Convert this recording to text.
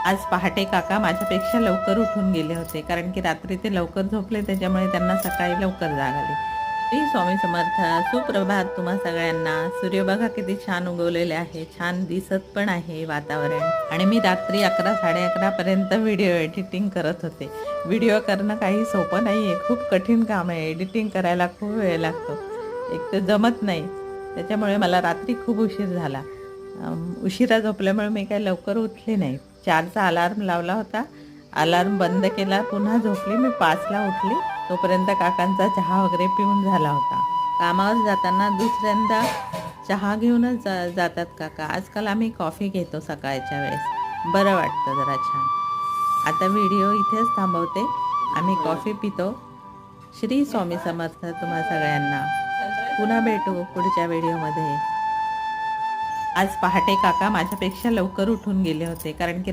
आज पहाटे काका माझ्यापेक्षा लवकर उठून गेले होते, कारण की रात्री ते लवकर झोपले, त्याच्यामुळे त्यांना सकाळी लवकर जाग आली. श्री स्वामी समर्थ. सुप्रभात तुम्हा सगळ्यांना. सूर्य बघा किती छान उगवलेले आहे, छान दिसत पण आहे वातावरण. आणि मी रात्री 11 11:30 पर्यंत व्हिडिओ एडिटिंग करत होते. व्हिडिओ करणं काही सोपं नाही आहे, खूप कठीण काम आहे. एडिटिंग करायला खूप वेळ लागतो, एक तर जमत नाही. त्याच्यामुळे मला रात्री खूप उशीर झाला. उशिरा झोपल्यामुळे मी काही लवकर उठले नाही. 4चा अलार्म लावला होता, अलार्म बंद केला, पुन्हा झोपली. मी 5ला उठली, तोपर्यंत काकांचा चहा वगैरे पिऊन झाला होता. कामावर जाताना दुसऱ्यांदा चहा घेऊनच जातात काका. आजकाल आम्ही कॉफी घेतो सकाळच्या वेळेस, बरं वाटतं जरा छान. आता व्हिडिओ इथेच थांबवते, आम्ही कॉफी पितो. श्री स्वामी समर्थ तुम्हा सगळ्यांना. पुन्हा भेटू पुढच्या व्हिडिओमध्ये. आज पहाटे काका माझ्यापेक्षा लवकर उठून गेले होते, कारण की